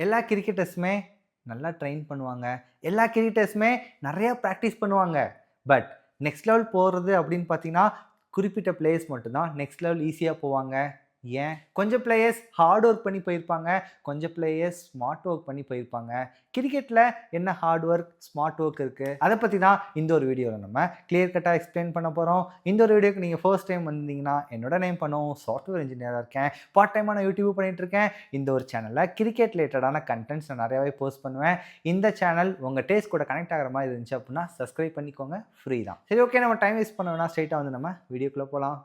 எல்லா கிரிக்கெட்டர்ஸுமே நல்லா ட்ரெயின் பண்ணுவாங்க. எல்லா கிரிக்கெட்டர்ஸுமே நெறைய பிராக்டிஸ் பண்ணுவாங்க. பட் நெக்ஸ்ட் லெவல் போறது அப்படின்னு பார்த்தீங்கன்னா, குறிப்பிட்ட பிளேயர்ஸ் மட்டும் தான் நெக்ஸ்ட் லெவல் ஈஸியா போவாங்க. ஏன்? கொஞ்சம் பிளேயர்ஸ் ஹார்ட் ஒர்க் பண்ணி போயிருப்பாங்க. கொஞ்சம் பிளேயர்ஸ் ஸ்மார்ட் ஒர்க் பண்ணி போயிருப்பாங்க. கிரிக்கெட்ல என்ன ஹார்ட் ஒர்க், ஸ்மார்ட் ஒர்க் இருக்கு? அத பத்தி தான் இந்த ஒரு வீடியோல நம்ம கிளியர் கட்டா எக்ஸ்பிளைன் பண்ண போறோம். இந்த ஒரு வீடியோக்கு நீங்க ஃபர்ஸ்ட் டைம் வந்தீங்கன்னா, என்னோட நேம் பனோ. சாஃப்ட்வேர் இன்ஜினியரா இருக்கேன். பார்ட் டைமா நான் யூடியூப் பண்ணிட்டு இருக்கேன். இந்த ஒரு சேனல்ல கிரிக்கெட் ரிலேட்டடான கன்டென்ட்ஸ் நான் நெறையவே போஸ்ட் பண்ணுவேன். இந்த சேனல் உங்க டேஸ்ட் கூட கனெக்ட் ஆகுற மாதிரி இருந்துச்சு அப்படின்னா சப்ஸ்கிரைப் பண்ணிக்கோங்க. ஃப்ரீ தான். சரி, ஓகே, நம்ம டைம் வேஸ்ட் பண்ண வேணாம். ஸ்ட்ரைட்டா வந்து நம்ம வீடியோக்குள்ள போலாம்.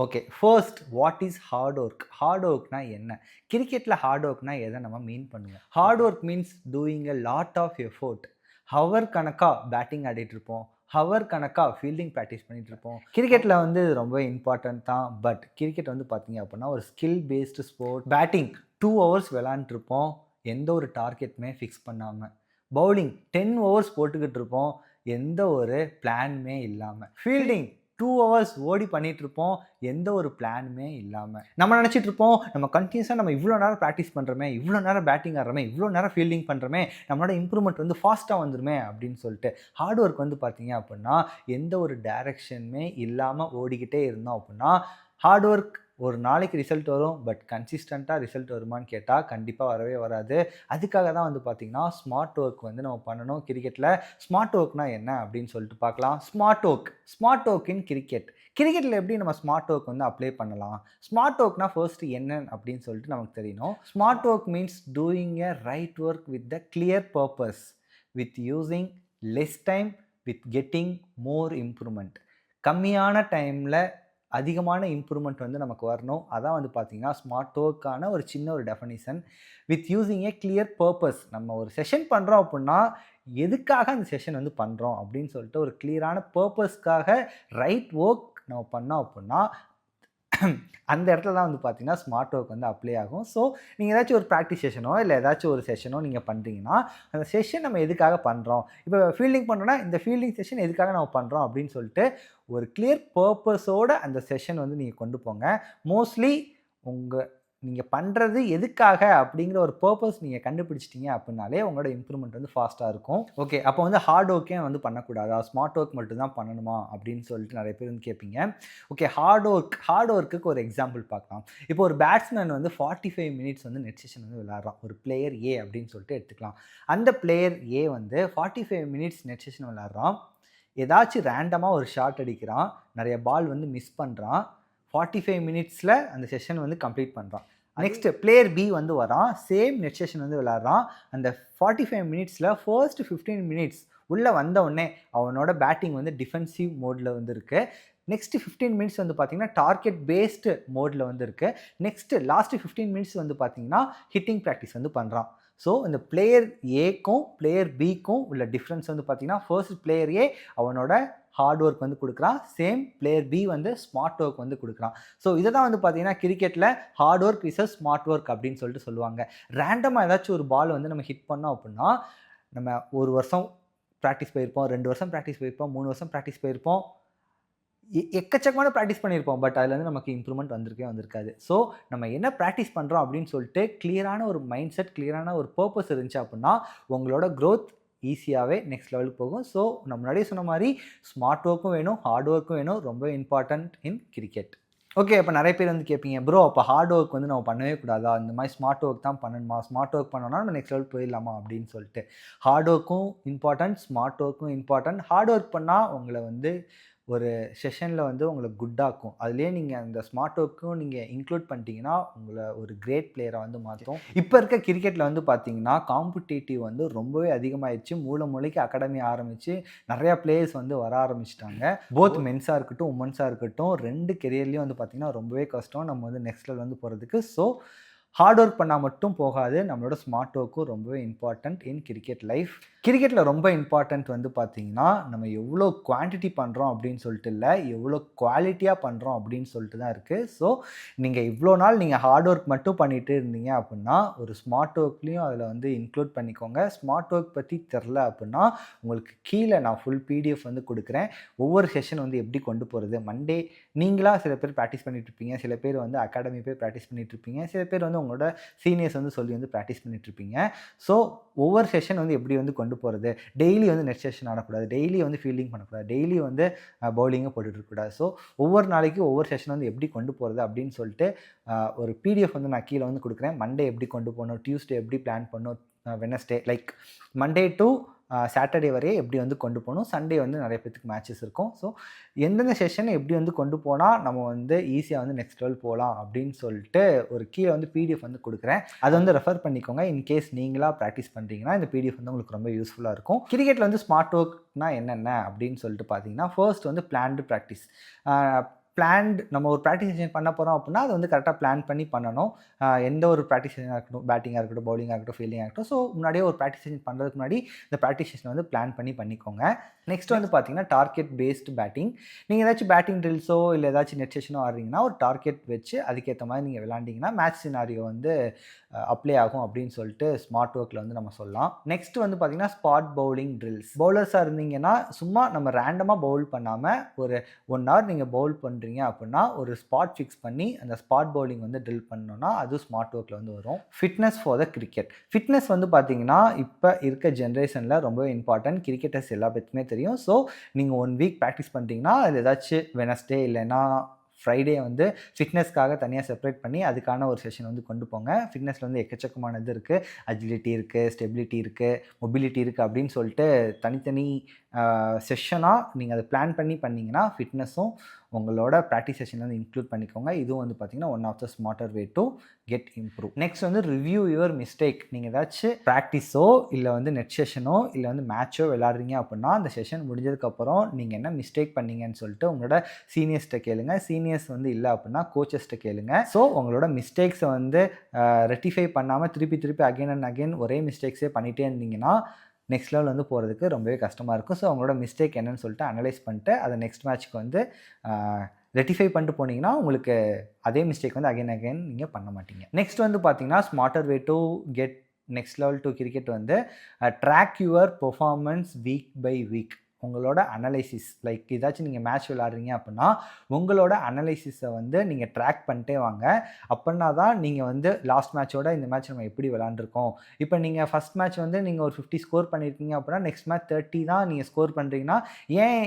Okay, first what is hard work? Hard ஒர்க்னா என்ன? கிரிக்கெட்டில் ஹார்ட் ஒர்க்னா எதை நம்ம மீன் பண்ணுவோம்? Hard work means doing a lot of effort. Hour கணக்காக பேட்டிங் ஆடிட்டு இருப்போம். ஹவர் கணக்காக ஃபீல்டிங் ப்ராக்டிஸ் பண்ணிட்டு இருப்போம். கிரிக்கெட்டில் வந்து ரொம்ப இம்பார்ட்டன்ட் தான். பட் கிரிக்கெட் வந்து பார்த்தீங்க அப்படின்னா ஒரு skill based sport. Batting 2 hours விளாண்டுருப்போம், எந்த ஒரு டார்கெட்டுமே ஃபிக்ஸ் பண்ணாமல். பவுலிங் 10 ஹவர்ஸ் போட்டுக்கிட்டு இருப்போம், எந்த ஒரு பிளானுமே இல்லாமல். ஃபீல்டிங் 2 ஹவர்ஸ் ஓடி பண்ணிட்டு இருப்போம், எந்த ஒரு பிளானுமே இல்லாமல். நம்ம நினச்சிட்டு இருப்போம், நம்ம கண்டினியூஸாக நம்ம இவ்வளோ நேரம் ப்ராக்டிஸ் பண்ணுறோமே, இவ்வளோ நேரம் பேட்டிங் ஆடுறோமே, இவ்வளோ நேரம் ஃபீல்டிங் பண்ணுறோமே, நம்மளோட இம்ப்ரூவ்மெண்ட் வந்து ஃபாஸ்ட்டாக வந்துருமே அப்படின்னு சொல்லிட்டு. ஹார்ட் ஒர்க் வந்து பார்த்தீங்க அப்படின்னா எந்த ஒரு டைரக்ஷனுமே இல்லாமல் ஓடிக்கிட்டே இருந்தோம் அப்படின்னா ஹார்ட் ஒர்க் ஒரு நாளைக்கு ரிசல்ட் வரும். பட் கன்சிஸ்டண்ட்டாக ரிசல்ட் வருமானு கேட்டால் கண்டிப்பாக வரவே வராது. அதுக்காக தான் வந்து பார்த்திங்கன்னா ஸ்மார்ட் ஒர்க் வந்து நம்ம பண்ணணும் கிரிக்கெட்டில். ஸ்மார்ட் ஒர்க்னா என்ன அப்படின்னு சொல்லிட்டு பார்க்கலாம். Smart work in cricket. கிரிக்கெட்டில் எப்படி நம்ம ஸ்மார்ட் ஒர்க் வந்து அப்ளை பண்ணலாம்? ஸ்மார்ட் ஒர்க்னா ஃபர்ஸ்ட் என்ன அப்படின்னு சொல்லிட்டு நமக்கு தெரியணும். Smart work means doing a right work with the clear purpose, with using less time, with getting more improvement. கம்மியான டைமில் அதிகமான இம்ப்ரூவ்மெண்ட் வந்து நமக்கு வரணும். அதான் வந்து பார்த்தீங்கன்னா ஸ்மார்ட் ஒர்க்கான ஒரு சின்ன ஒரு definition. With using A clear purpose. நம்ம ஒரு செஷன் பண்ணுறோம் அப்படின்னா எதுக்காக அந்த செஷன் வந்து பண்ணுறோம் அப்படின்னு சொல்லிட்டு ஒரு கிளியரான பர்பஸ்க்காக ரைட் ஒர்க் நம்ம பண்ணோம் அப்படின்னா அந்த இடத்துல தான் வந்து பார்த்தீங்கன்னா ஸ்மார்ட் ஒர்க் வந்து அப்ளை ஆகும். ஸோ நீங்கள் ஏதாச்சும் ஒரு ப்ராக்டிஸ் செஷனோ இல்லை ஏதாச்சும் ஒரு செஷனோ நீங்கள் பண்ணுறீங்கன்னா அந்த செஷன் நம்ம எதுக்காக பண்ணுறோம்? இப்போ ஃபீல்டிங் பண்ணுறோன்னா இந்த ஃபீல்டிங் செஷன் எதுக்காக நம்ம பண்ணுறோம் அப்படின்னு சொல்லிட்டு ஒரு கிளியர் பர்பஸோட அந்த செஷன் வந்து நீங்கள் கொண்டு போங்க. மோஸ்ட்லி நீங்கள் பண்ணுறது எதுக்காக அப்படிங்கிற ஒரு பர்பஸ் நீங்கள் கண்டுபிடிச்சிட்டிங்க அப்படின்னாலே உங்களோட இம்ப்ரூவ்மெண்ட் வந்து ஃபாஸ்ட்டாக இருக்கும். ஓகே, அப்போ வந்து ஹார்ட் ஒர்க்கே வந்து பண்ணக்கூடாதா, ஸ்மார்ட் ஒர்க் மட்டும் தான் பண்ணணுமா அப்படின்னு சொல்லிட்டு நிறைய பேர் வந்து கேட்பீங்க. ஓகே, ஹார்ட் ஒர்க்குக்கு ஒரு எக்ஸாம்பிள் பார்க்கலாம். இப்போ ஒரு பேட்ஸ்மேன் வந்து 45 மினிட்ஸ் வந்து நெட் செஷன் வந்து விளையாடுறான். ஒரு பிளேயர் ஏ அப்படின்னு சொல்லிட்டு எடுத்துக்கலாம். அந்த பிளேயர் ஏ வந்து 45 மினிட்ஸ் நெட் செஷன் விளையாடுறான். ஏதாச்சும் ரேண்டமாக ஒரு ஷாட் அடிக்கிறான், நிறைய பால் வந்து மிஸ் பண்ணுறான். 45 மினிட்ஸில் அந்த செஷன் வந்து கம்ப்ளீட் பண்ணுறான். நெக்ஸ்ட் பிளேயர் பி வந்து வரான், சேம் நெட் செஷன் வந்து விளையாடுறான். அந்த 45 மினிட்ஸில் ஃபர்ஸ்ட் 15 மினிட்ஸ் உள்ளே வந்த உடனே அவனோட பேட்டிங் வந்து டிஃபென்சிவ் மோடில் வந்து இருக்குது. நெக்ஸ்ட் 15 மினிட்ஸ் வந்து பார்த்தீங்கன்னா டார்கெட் பேஸ்டு மோடில் வந்து இருக்குது. நெக்ஸ்ட் லாஸ்ட் 15 மினிட்ஸ் வந்து பார்த்தீங்கன்னா ஹிட்டிங் ப்ராக்டிஸ் வந்து பண்ணுறான். ஸோ இந்த பிளேயர் ஏக்கும் பிளேயர் பிக்கும் உள்ள டிஃப்ரென்ஸ் வந்து பார்த்தீங்கன்னா ஃபர்ஸ்ட் பிளேயர் ஏ அவனோட ஹார்ட் ஒர்க் வந்து கொடுக்குறான், சேம் பிளேயர் பி வந்து ஸ்மார்ட் ஒர்க் வந்து கொடுக்குறான். ஸோ இதை தான் வந்து பார்த்தீங்கன்னா கிரிக்கெட்டில் hard work versus smart work அப்படின்னு சொல்லிட்டு சொல்லுவாங்க. ரேண்டமாக ஏதாச்சும் ஒரு பால் வந்து நம்ம ஹிட் பண்ணோம் அப்படின்னா நம்ம 1 வருஷம் ப்ராக்டிஸ் போயிருப்போம், 2 வருஷம் ப்ராக்டிஸ் போயிருப்போம், 3 வருஷம் ப்ராக்டிஸ் போயிருப்போம், எக்கச்சக்கமான ப்ராக்டிஸ் பண்ணியிருப்போம். பட் அதில் வந்து நமக்கு இம்ப்ரூவ்மெண்ட் வந்திருக்காது. ஸோ நம்ம என்ன ப்ராக்டிஸ் பண்ணுறோம் அப்படின்னு சொல்லிட்டு கிளியரான ஒரு மைண்ட் செட், கிளியரான ஒரு பர்பஸ் இருந்துச்சு அப்படின்னா உங்களோட க்ரோத் ஈஸியாகவே நெக்ஸ்ட் லெவலுக்கு போகும். ஸோ நம்ம முன்னாடியே சொன்ன மாதிரி ஸ்மார்ட் ஒர்க்கும் வேணும், ஹார்ட் ஒர்க்கும் வேணும். ரொம்ப இம்பார்ட்டன்ட் இன் கிரிக்கெட். ஓகே, இப்போ நிறைய பேர் வந்து கேட்பீங்க, ப்ரோ அப்போ ஹார்ட் ஒர்க் வந்து நம்ம பண்ணவே கூடாதா, இந்த மாதிரி ஸ்மார்ட் ஒர்க் தான் பண்ணணுமா, ஸ்மார்ட் ஒர்க் பண்ணோன்னா நம்ம நெக்ஸ்ட் லெவல் போயிடலாமா அப்படின்னு சொல்லிட்டு. ஹார்ட் ஒர்க்கும் இம்பார்ட்டன்ட், ஸ்மார்ட் ஒர்க்கும் இம்பார்ட்டன்ட். ஹார்ட் ஒர்க் பண்ணால் உங்களை வந்து ஒரு செஷனில் வந்து உங்களை குட்டாக்கும். அதுலேயே நீங்கள் அந்த ஸ்மார்ட் ஒர்க்கும் நீங்கள் இன்க்ளூட் பண்ணிட்டீங்கன்னா உங்களை ஒரு கிரேட் பிளேயரை வந்து மாற்றும். இப்போ இருக்க கிரிக்கெட்டில் வந்து பார்த்தீங்கன்னா காம்படிட்டிவ் வந்து ரொம்பவே அதிகமாகிடுச்சு. மூளைக்கு அகாடமி ஆரம்பித்து நிறையா பிளேயர்ஸ் வந்து வர ஆரம்பிச்சிட்டாங்க. போத் மென்ஸாக இருக்கட்டும் உமன்ஸாக இருக்கட்டும் 2 கெரியர்லேயும் வந்து பார்த்திங்கன்னா ரொம்பவே கஷ்டம் நம்ம வந்து நெக்ஸ்ட் லெவல் வந்து போகிறதுக்கு. ஸோ ஹார்ட் ஒர்க் பண்ணால் மட்டும் போகாது, நம்மளோட ஸ்மார்ட் ஒர்க்கும் ரொம்பவே இம்பார்ட்டன்ட் இன் கிரிக்கெட் லைஃப். கிரிக்கெட்டில் ரொம்ப இம்பார்ட்டன்ட் வந்து பார்த்தீங்கன்னா, நம்ம எவ்வளோ குவான்டிட்டி பண்ணுறோம் அப்படின்னு சொல்லிட்டு இல்ல, எவ்வளோ குவாலிட்டியாக பண்ணுறோம் அப்படின்னு சொல்லிட்டு தான் இருக்குது. ஸோ நீங்கள் இவ்வளோ நாள் நீங்கள் ஹார்ட் ஒர்க் மட்டும் பண்ணிகிட்டு இருந்தீங்க அப்படின்னா, ஒரு ஸ்மார்ட் ஒர்க்லேயும் அதில் வந்து இன்க்ளூட் பண்ணிக்கோங்க. ஸ்மார்ட் ஒர்க் பற்றி தெரில அப்படின்னா, உங்களுக்கு கீழே நான் ஃபுல் பிடிஎஃப் வந்து கொடுக்குறேன். ஒவ்வொரு செஷன் வந்து எப்படி கொண்டு போகிறது, மண்டே நீங்களாக சில பேர் ப்ராக்டிஸ் பண்ணிகிட்ருப்பீங்க, சில பேர் வந்து அகாடமி போய் ப்ராக்டிஸ் பண்ணிகிட்ருப்பீங்க, சில பேர் வந்து உங்களோட சீனியர்ஸ் வந்து சொல்லி வந்து ப்ராக்டிஸ் பண்ணிகிட்ருப்பீங்க. ஸோ ஒவ்வொரு செஷன் வந்து எப்படி வந்து கொண்டு போகிறது, டெய்லி வந்து நெட் செஷன் ஆடக்கூடாது, டெய்லி வந்து ஃபீல்டிங் பண்ணக்கூடாது, டெய்லி வந்து பவுலிங்கும் போட்டுட்ருக்கக்கூடாது. ஸோ ஒவ்வொரு நாளைக்கு ஒவ்வொரு செஷன் வந்து எப்படி கொண்டு போகிறது அப்படின்னு சொல்லிட்டு ஒரு பிடிஎஃப் வந்து நான் கீழே வந்து கொடுக்குறேன். மண்டே எப்படி கொண்டு போகணும், டியூஸ்டே எப்படி பிளான் பண்ணணும், Wednesday like Monday to Saturday வரையே எப்படி வந்து கொண்டு போகணும், சண்டே வந்து நிறைய பேத்துக்கு மேட்சஸ் இருக்கும். ஸோ எந்தெந்த செஷன் எப்படி வந்து கொண்டு போனால் நம்ம வந்து ஈஸியாக வந்து நெக்ஸ்ட் லெவல் போகலாம் அப்படின்னு சொல்லிட்டு ஒரு கீழே வந்து பிடிஎஃப் வந்து கொடுக்குறேன். அதை வந்து ரெஃபர் பண்ணிக்கோங்க. இன்கேஸ் நீங்களாக ப்ராக்டிஸ் பண்ணுறீங்கன்னா இந்த பிடிஎஃப் வந்து உங்களுக்கு ரொம்ப யூஸ்ஃபுல்லாக இருக்கும். கிரிக்கெட்டில் வந்து ஸ்மார்ட் ஒர்க்னா என்னென்ன அப்படின்னு சொல்லிட்டு பார்த்தீங்கன்னா, ஃபர்ஸ்ட் வந்து பிளான்டு ப்ராக்டிஸ். நம்ம ஒரு ப்ராக்டிஸ் செஷன் பண்ண போகிறோம் அப்படின்னா அதை வந்து கரெக்டாக பிளான் பண்ணி பண்ணணும். எந்த ஒரு ப்ராக்டிஸ் செஷனாக இருக்கட்டும், பேட்டிங்காக இருக்கட்டும், பவுலிங்காக இருக்கட்டும், ஃபீல்டிங்காக இருக்கட்டும். ஸோ முன்னாடியே ஒரு ப்ராக்டிஸ் செஷன் பண்ணுறதுக்கு முன்னாடி இந்த ப்ராக்டிஸ் செஷனை வந்து பிளான் பண்ணி பண்ணிக்கோங்க. நெக்ஸ்ட் வந்து பார்த்தீங்கன்னா டார்கெட் பேஸ்டு பேட்டிங். நீங்கள் ஏதாச்சும் பேட்டிங் ட்ரில்ஸோ இல்லை ஏதாச்சும் நெட் செஷனோ ஆடுறீங்கன்னா ஒரு டார்கெட் வச்சு அதுக்கேற்ற மாதிரி நீங்கள் விளாண்டிங்கன்னா மேட்ச் சினாரியோ வந்து அப்ளை ஆகும் அப்படின்னு சொல்லிட்டு ஸ்மார்ட் ஒர்க்கில் வந்து நம்ம சொல்லலாம். நெக்ஸ்ட் வந்து பார்த்தீங்கன்னா ஸ்பாட் பவுலிங் ட்ரில்ஸ். பவுலர்ஸாக இருந்தீங்கன்னா சும்மா நம்ம ரேண்டமாக பவுல் பண்ணாமல் ஒரு 1 hour நீங்கள் பவுல் பண்ணுறீங்க அப்படின்னா ஒரு ஸ்பாட் ஃபிக்ஸ் பண்ணி அந்த ஸ்பாட் பவுலிங் வந்து ட்ரில் பண்ணோன்னா அது ஸ்மார்ட் ஒர்க்கில் வந்து வரும். Fitness for the cricket. Fitness வந்து பார்த்தீங்கன்னா இப்போ இருக்க ஜென்ரேஷனில் ரொம்ப இம்பார்ட்டன்ட். கிரிக்கெட்டர்ஸ் எல்லா பேருக்குமே தெரியும். ஸோ நீங்கள் 1 week ப்ராக்டிஸ் பண்ணுறீங்கன்னா அதில் ஏதாச்சும் வெனஸ்டே இல்லைன்னா ஃப்ரைடே வந்து ஃபிட்னஸ்க்காக தனியாக செப்பரேட் பண்ணி அதுக்கான ஒரு செஷன் வந்து கொண்டு போங்க. ஃபிட்னஸில் வந்து எக்கச்சக்கமானது இருக்குது. அஜிலிட்டி இருக்குது, ஸ்டெபிலிட்டி இருக்குது, மொபிலிட்டி இருக்குது அப்படின்னு சொல்லிட்டு தனித்தனி செஷனாக நீங்கள் அதை பிளான் பண்ணி பண்ணிங்கன்னா ஃபிட்னஸும் உங்களோட ப்ராக்டிஸ் செஷன் வந்து இன்க்ளூட் பண்ணிக்கோங்க. இதுவும் வந்து பார்த்திங்கன்னா one of the smarter way to get improve. Next வந்து ரிவ்யூ யுவர் மிஸ்டேக். நீங்கள் ஏதாச்சும் ப்ராக்டிஸோ இல்லை வந்து நெட் செஷனோ இல்லை வந்து மேட்சோ விளாட்றீங்க அப்படின்னா அந்த செஷன் முடிஞ்சதுக்கப்புறம் நீங்கள் என்ன மிஸ்டேக் பண்ணீங்கன்னு சொல்லிட்டு உங்களோட சீனியர்ஸ்கிட்ட கேளுங்க. சீனியர்ஸ் வந்து இல்லை அப்படின்னா கோச்சஸ்கிட்ட கேளுங்க. ஸோ உங்களோட மிஸ்டேக்ஸை வந்து ரெட்டிஃபை பண்ணாமல் திருப்பி அகைன் அண்ட் அகைன் ஒரே மிஸ்டேக்ஸே பண்ணிகிட்டே இருந்தீங்கன்னா நெக்ஸ்ட் லெவல் வந்து போகிறதுக்கு ரொம்பவே கஷ்டமாக இருக்கும். ஸோ அவங்களோட மிஸ்டேக் என்னன்னு சொல்லிட்டு அனலைஸ் பண்ணிட்டு அதை நெக்ஸ்ட் மேட்ச்க்கு வந்து ரெட்டிஃபை பண்ணிட்டு போனீங்கன்னா உங்களுக்கு அதே மிஸ்டேக் வந்து அகைன் நீங்கள் பண்ண மாட்டீங்க. நெக்ஸ்ட் வந்து பார்த்தீங்கன்னா smarter way to get next level to cricket வந்து track your performance week by week. உங்களோட அனலைசிஸ் லைக் ஏதாச்சும் நீங்கள் மேட்ச் விளாட்றீங்க அப்படின்னா உங்களோட அனலைசிஸை வந்து நீங்கள் ட்ராக் பண்ணிட்டே வாங்க. அப்படின்னா தான் நீங்கள் வந்து லாஸ்ட் மேட்சோட இந்த மேட்ச் நம்ம எப்படி விளாண்டுருக்கோம். இப்போ நீங்கள் ஃபஸ்ட் மேட்ச் வந்து நீங்கள் ஒரு 50 ஸ்கோர் பண்ணியிருக்கீங்க அப்படின்னா நெக்ஸ்ட் மேட்ச் 30 தான் நீங்கள் ஸ்கோர் பண்ணுறீங்கன்னா ஏன்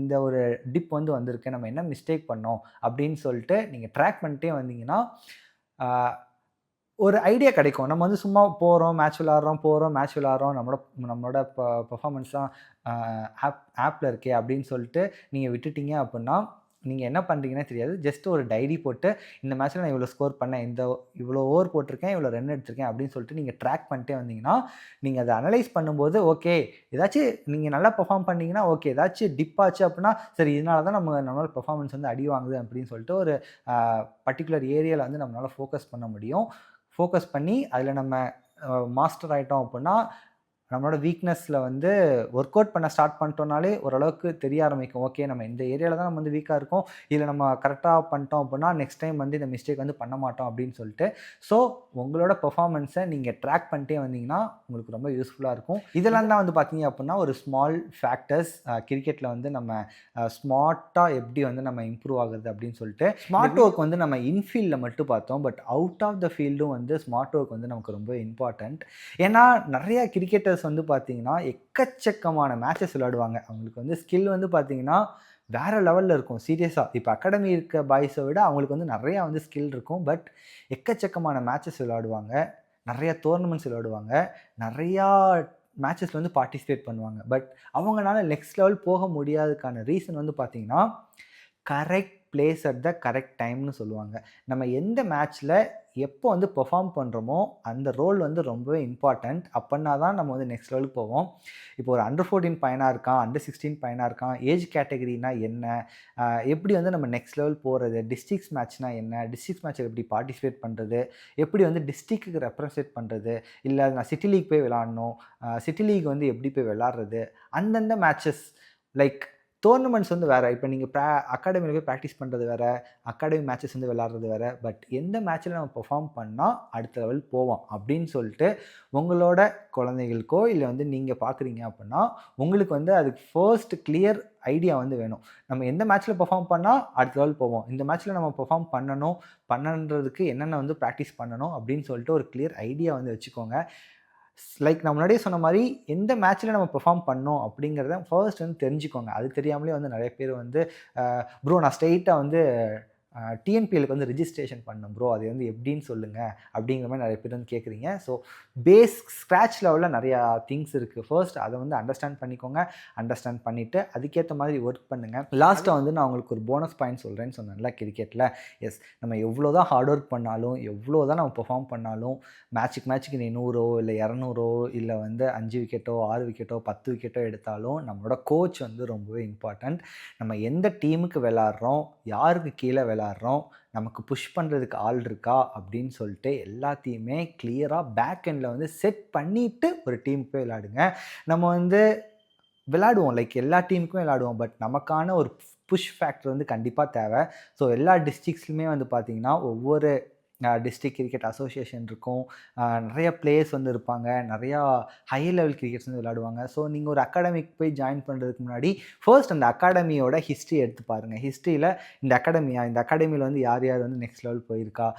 இந்த ஒரு டிப் வந்து வந்திருக்கு, நம்ம என்ன மிஸ்டேக் பண்ணோம் அப்படின்னு சொல்லிட்டு நீங்கள் ட்ராக் பண்ணிட்டே வந்தீங்கன்னா ஒரு ஐடியா கிடைக்கும். நம்ம வந்து சும்மா மேட்ச் விளாட்றோம் நம்மளோட பெர்ஃபார்மன்ஸ்லாம் ஆப்பில் இருக்கே அப்படின்னு சொல்லிட்டு நீங்கள் விட்டுட்டீங்க அப்படின்னா நீங்கள் என்ன பண்ணுறீங்கன்னே தெரியாது. ஜஸ்ட் ஒரு டைரி போட்டு இந்த மேட்ச்சில் நான் இவ்வளோ ஸ்கோர் பண்ணேன், இவ்வளோ ஓவர் போட்டிருக்கேன், இவ்வளோ ரன் எடுத்திருக்கேன் அப்படின்னு சொல்லிட்டு நீங்கள் ட்ராக் பண்ணிட்டே வந்தீங்கன்னா நீங்கள் அதை அனலைஸ் பண்ணும்போது ஓகே ஏதாச்சும் நீங்கள் நல்லா பெர்ஃபார்ம் பண்ணிங்கன்னா ஓகே ஏதாச்சும் டிப் ஆச்சு அப்படின்னா சரி இதனால தான் நம்மளோட பெர்ஃபார்மன்ஸ் வந்து அடி வாங்குது அப்படின்னு சொல்லிட்டு ஒரு பர்டிகுலர் ஏரியாவில் வந்து நம்மளால் ஃபோக்கஸ் பண்ண முடியும். ஃபோக்கஸ் பண்ணி அதில் நம்ம மாஸ்டர் ஆகிட்டோம் அப்படின்னா நம்மளோட வீக்னஸில் வந்து ஒர்க் அவுட் பண்ண ஸ்டார்ட் பண்ணிட்டோம்னாலே ஓரளவுக்கு தெரிய ஆரம்பிக்கும். ஓகே நம்ம இந்த ஏரியாவில் தான் நம்ம வந்து வீக்காக இருக்கோம், இதில் நம்ம கரெக்டாக பண்ணிட்டோம் அப்படின்னா நெக்ஸ்ட் டைம் வந்து இந்த மிஸ்டேக் வந்து பண்ண மாட்டோம் அப்படின்னு சொல்லிட்டு. ஸோ உங்களோட பெர்ஃபார்மன்ஸை நீங்கள் ட்ராக் பண்ணிட்டே வந்தீங்கன்னா உங்களுக்கு ரொம்ப யூஸ்ஃபுல்லாக இருக்கும். இதெல்லாம் தான் வந்து பார்த்தீங்க அப்படின்னா ஒரு ஸ்மால் ஃபேக்டர்ஸ் கிரிக்கெட்டில் வந்து நம்ம ஸ்மார்ட்டாக எப்படி வந்து நம்ம இம்ப்ரூவ் ஆகுது அப்படின்னு சொல்லிட்டு. ஸ்மார்ட் ஒர்க் வந்து நம்ம இன்ஃபீல்டில் மட்டும் பார்த்தோம், பட் அவுட் ஆஃப் த ஃபீல்டும் வந்து ஸ்மார்ட் ஒர்க் வந்து நமக்கு ரொம்ப இம்பார்ட்டண்ட். ஏன்னா நிறையா கிரிக்கெட்டர்ஸ் வந்து பார்த்தீங்கன்னா எக்கச்சக்கமான மேட்சஸ் விளையாடுவாங்க. அவங்களுக்கு வந்து ஸ்கில் வந்து பார்த்தீங்கன்னா வேறு லெவலில் இருக்கும். சீரியஸாக இப்போ அகாடமி இருக்க பாய்ஸை விட அவங்களுக்கு வந்து நிறையா வந்து ஸ்கில் இருக்கும். பட் எக்கச்சக்கமான மேட்சஸ் விளையாடுவாங்க, நிறையா டோர்னமெண்ட்ஸ் விளையாடுவாங்க, நிறையா மேட்சஸில் வந்து பார்ட்டிசிபேட் பண்ணுவாங்க. பட் அவங்களால நெக்ஸ்ட் லெவல் போக முடியாததுக்கான ரீசன் வந்து பார்த்தீங்கன்னா correct place at the correct டைம்னு சொல்லுவாங்க. நம்ம எந்த மேட்ச்சில் எப்போ வந்து பெர்ஃபார்ம் பண்ணுறோமோ அந்த ரோல் வந்து ரொம்பவே இம்பார்ட்டண்ட். அப்போனா தான் நம்ம வந்து நெக்ஸ்ட் லெவலுக்கு போவோம். இப்போ ஒரு அண்டர் 14 பையனாக இருக்கான், அண்டர் 16 பையனாக இருக்கான், ஏஜ் கேட்டகரினா என்ன, எப்படி வந்து நம்ம நெக்ஸ்ட் லெவல் போகிறது, டிஸ்ட்ரிக்ஸ் மேட்ச்னா என்ன, டிஸ்ட்ரிக்ஸ் மேட்ச்சில் எப்படி பார்ட்டிசிபேட் பண்ணுறது, எப்படி வந்து டிஸ்ட்ரிக்ட்டுக்கு ரெப்ரசன்ட் பண்ணுறது, இல்லை நான் சிட்டி லீக் போய் விளாடணும், சிட்டி லீக் வந்து எப்படி போய் விளாட்றது, அந்தந்த மேட்சஸ் லைக் டோர்னமெண்ட்ஸ் வந்து வேறு. இப்போ நீங்கள் அகாடமியில் போய் ப்ராக்டிஸ் பண்ணுறது வேறு, அகாடமி மேட்சஸ் வந்து விளாட்றது வேறு. பட் எந்த மேட்ச்சில் நம்ம பெர்ஃபார்ம் பண்ணால் அடுத்த லெவல் போவோம் அப்படின்னு சொல்லிட்டு உங்களோட குழந்தைகளுக்கோ இல்லை வந்து நீங்கள் பார்க்குறீங்க அப்படின்னா உங்களுக்கு வந்து அதுக்கு ஃபர்ஸ்ட் கிளியர் ஐடியா வந்து வேணும். நம்ம எந்த மேட்ச்சில் பெர்ஃபார்ம் பண்ணால் அடுத்த லெவல் போவோம், இந்த மேட்ச்சில் நம்ம பெர்ஃபார்ம் பண்ணணுன்றதுக்கு என்னென்ன வந்து ப்ராக்டிஸ் பண்ணணும் அப்படின்னு சொல்லிட்டு ஒரு கிளியர் ஐடியா வந்து வச்சுக்கோங்க. லைக் நான் முன்னாடியே சொன்ன மாதிரி எந்த மேட்ச்சில் நம்ம பெர்ஃபார்ம் பண்ணோம் அப்படிங்கிறத ஃபர்ஸ்ட் வந்து தெரிஞ்சுக்கோங்க. அது தெரியாமலே வந்து நிறைய பேர் வந்து ப்ரோ நான் ஸ்ட்ரெயிட்டாக வந்து டிஎன்பிஎலுக்கு வந்து ரிஜிஸ்ட்ரேஷன் பண்ணணும் ப்ரோ, அது வந்து எப்படின்னு சொல்லுங்கள் அப்படிங்கிற மாதிரி நிறைய பேர் வந்து கேட்குறீங்க. ஸோ ஸ்க்ராட்ச் லெவலில் நிறையா திங்ஸ் இருக்குது. ஃபர்ஸ்ட் அதை வந்து அண்டர்ஸ்டாண்ட் பண்ணிக்கோங்க. அண்டர்ஸ்டாண்ட் பண்ணிவிட்டு அதுக்கேற்ற மாதிரி ஒர்க் பண்ணுங்கள். லாஸ்ட்டாக வந்து நான் உங்களுக்கு ஒரு போனஸ் பாயிண்ட் சொல்கிறேன்னு சொன்னேன்ல கிரிக்கெட்டில். எஸ், நம்ம எவ்வளோ தான் ஹார்ட் ஒர்க் பண்ணாலும், எவ்வளோ தான் நம்ம பெர்ஃபார்ம் பண்ணாலும், மேட்ச்சுக்கு நீ 100 இல்லை 200 இல்லை வந்து 5 விக்கெட்டோ 6 விக்கெட்டோ 10 விக்கெட்டோ எடுத்தாலும் நம்மளோட கோச் வந்து ரொம்பவே இம்பார்ட்டண்ட். நம்ம எந்த டீமுக்கு விளாட்றோம், யாருக்கு கீழே விளாட்றோம், நமக்கு புஷ் பண்ணுறதுக்கு ஆள் இருக்கா அப்படின்னு சொல்லிட்டு எல்லாத்தையுமே கிளியராக பேக் எண்டில் வந்து செட் பண்ணிவிட்டு ஒரு டீம் போய் விளையாடுங்க. நம்ம வந்து விளையாடுவோம், லைக் எல்லா டீமுக்கும் விளையாடுவோம். பட் நமக்கான ஒரு புஷ் ஃபேக்டர் வந்து கண்டிப்பாக தேவை. ஸோ எல்லா டிஸ்ட்ரிக்ஸ்லையுமே வந்து பார்த்திங்கன்னா ஒவ்வொரு டிஸ்ட்ரிக்ட் கிரிக்கெட் அசோசியேஷன் இருக்கும், நிறைய பிளேயர்ஸ் வந்து இருப்பாங்க, நிறையா ஹை லெவல் கிரிக்கெட்ஸ் வந்து விளையாடுவாங்க. ஸோ நீங்கள் ஒரு அகாடமிக்கு போய் ஜாயின் பண்ணுறதுக்கு முன்னாடி ஃபர்ஸ்ட் அந்த அகாடமியோட ஹிஸ்ட்ரி எடுத்து பாருங்கள். ஹிஸ்ட்ரியில் இந்த அகாடமியில் வந்து யார் யார் வந்து நெக்ஸ்ட் லெவல் போயிருக்கா,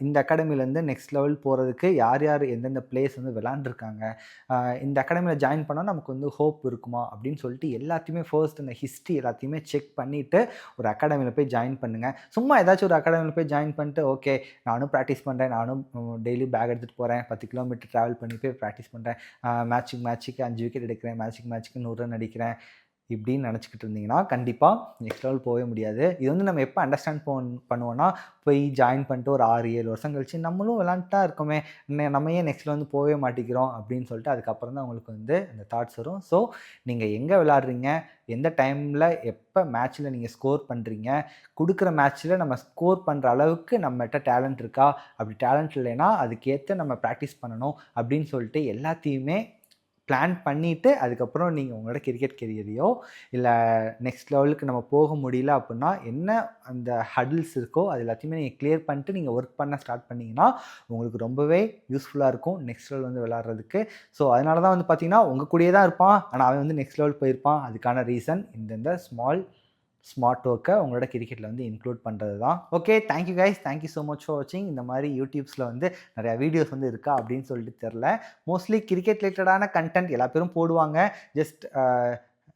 இந்த அகாடமிலேருந்து நெக்ஸ்ட் லெவல் போகிறதுக்கு யார் யார் எந்தெந்த பிளேயர்ஸ் வந்து விளாண்டுருக்காங்க, இந்த அகாடமியில் ஜாயின் பண்ணால் நமக்கு வந்து ஹோப் இருக்குமா அப்படின்னு சொல்லிட்டு எல்லாத்தையுமே ஃபர்ஸ்ட் அந்த ஹிஸ்ட்ரி எல்லாத்தையுமே செக் பண்ணிவிட்டு ஒரு அகாடமியில் போய் ஜாயின் பண்ணுங்கள். சும்மா ஏதாச்சும் ஒரு அகாடமியில் போய் ஜாயின் பண்ணிட்டு ஓகே நானும் ப்ராக்டிஸ் பண்ணுறேன், நானும் டெய்லி பேக் எடுத்துகிட்டு போகிறேன், 10 கிலோமீட்டர் ட்ராவல் பண்ணி போய் ப்ராக்டிஸ் பண்ணுறேன், மேட்ச்சுக்கு 5 விக்கெட் எடுக்கிறேன், மேட்ச்சுக்கு 100 ரன் அடிக்கிறேன் இப்படின்னு நினச்சிக்கிட்டு இருந்தீங்கன்னா கண்டிப்பாக நெக்ஸ்ட் லெவல் போகவே முடியாது. இது வந்து நம்ம எப்போ அண்டர்ஸ்டாண்ட் பண்ணுவோன்னா போய் ஜாயின் பண்ணிட்டு ஒரு 6-7 வருஷம் கழிச்சு நம்மளும் விளாண்டுட்டா இருக்கோமே, நம்ம ஏன் நெக்ஸ்ட் வந்து போகவே மாட்டேங்கிறோம் அப்படின்னு சொல்லிட்டு அதுக்கப்புறம் தான் உங்களுக்கு வந்து அந்த தாட்ஸ் வரும். ஸோ நீங்கள் எங்கே விளாட்றீங்க, எந்த டைமில் எப்போ மேட்ச்சில் நீங்கள் ஸ்கோர் பண்ணுறீங்க, கொடுக்குற மேட்ச்சில் நம்ம ஸ்கோர் பண்ணுற அளவுக்கு நம்மகிட்ட டேலண்ட் இருக்கா, அப்படி டேலண்ட் இல்லைன்னா அதுக்கேற்ற நம்ம ப்ராக்டிஸ் பண்ணணும் அப்படின்னு சொல்லிட்டு எல்லாத்தையுமே பிளான் பண்ணிவிட்டு அதுக்கப்புறம் நீங்கள் உங்களோட கிரிக்கெட் கெரியரையோ இல்லை நெக்ஸ்ட் லெவலுக்கு நம்ம போக முடியல அப்படின்னா என்ன அந்த ஹடில்ஸ் இருக்கோ அது எல்லாத்தையுமே நீங்கள் கிளியர் பண்ணிட்டு நீங்கள் ஒர்க் பண்ண ஸ்டார்ட் பண்ணிங்கன்னா உங்களுக்கு ரொம்பவே யூஸ்ஃபுல்லாக இருக்கும் நெக்ஸ்ட் லெவல் வந்து விளாட்றதுக்கு. ஸோ அதனால தான் வந்து பார்த்திங்கன்னா உங்கள் கூடயே தான் இருப்பான், ஆனால் அவன் வந்து நெக்ஸ்ட் லெவல் போயிருப்பான். அதுக்கான ரீசன் இந்த ஸ்மார்ட் ஒர்க்கை உங்களோட கிரிக்கெட்டில் வந்து இன்க்ளூட் பண்ணுறது தான். Okay, thank you guys, thank you so much for வாட்சிங். இந்த மாதிரி யூடியூப்ஸில் வந்து நிறையா வீடியோஸ் வந்து இருக்கா அப்படின்னு சொல்லிட்டு தெரில. மோஸ்ட்லி கிரிக்கெட் ரிலேட்டடான கண்டென்ட் எல்லா பேரும் போடுவாங்க. ஜஸ்ட்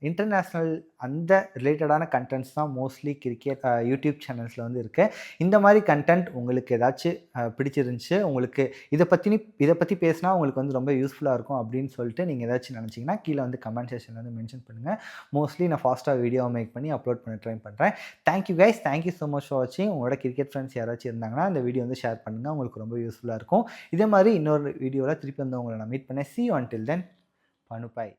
இன்டர்நேஷ்னல் அந்த ரிலேட்டடான கண்டென்ட்ஸ் தான் மோஸ்ட்லி கிரிக்கெட் யூடியூப் சேனல்ஸில் வந்து இருக்குது. இந்த மாதிரி கண்டென்ட் உங்களுக்கு ஏதாச்சும் பிடிச்சிருந்துச்சு, உங்களுக்கு இதை பற்றி பேசினா உங்களுக்கு வந்து ரொம்ப யூஸ்ஃபுல்லாக இருக்கும் அப்படின்னு சொல்லிட்டு நீங்கள் ஏதாச்சும் நினச்சிங்கன்னா கீழே வந்து கமெண்ட் செக்ஷனில் வந்து மென்ஷன் பண்ணுங்கள். மோஸ்ட்லி நான் ஃபாஸ்ட்டாக வீடியோ மேக் பண்ணி அப்லோட் பண்ண ட்ரை பண்ணுறேன். Thank you guys, thank you so much for வாட்சிங். உங்களோட கிரிக்கெட் ஃப்ரெண்ட்ஸ் யாராச்சும் இருந்தாங்கன்னா இந்த வீடியோ வந்து ஷேர் பண்ணுங்கள், உங்களுக்கு ரொம்ப யூஸ்ஃபுல்லாக இருக்கும். இதே மாதிரி இன்னொரு வீடியோவில் திருப்பி வந்து உங்களை நான் மீட் பண்ணேன். See you until then, Panupai.